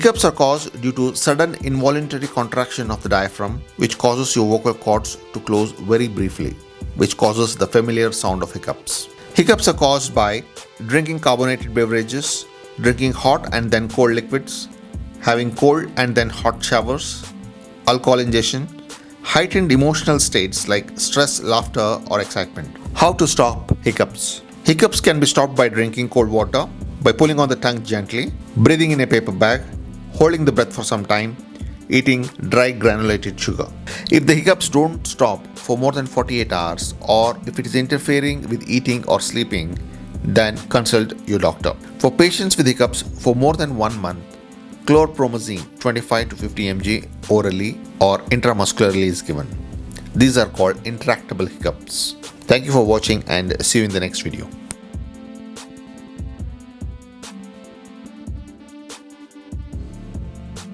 Hiccups are caused due to sudden involuntary contraction of the diaphragm, which causes your vocal cords to close very briefly, which causes the familiar sound of hiccups. Hiccups are caused by drinking carbonated beverages, drinking hot and then cold liquids, having cold and then hot showers, alcohol ingestion, heightened emotional states like stress, laughter, or excitement. How to stop hiccups? Hiccups can be stopped by drinking cold water, by pulling on the tongue gently, breathing in a paper bag, holding the breath for some time, eating dry granulated sugar. If the hiccups don't stop for more than 48 hours or if it is interfering with eating or sleeping, then consult your doctor. For patients with hiccups for more than 1 month, chlorpromazine 25 to 50 mg orally or intramuscularly is given. These are called intractable hiccups. Thank you for watching and see you in the next video.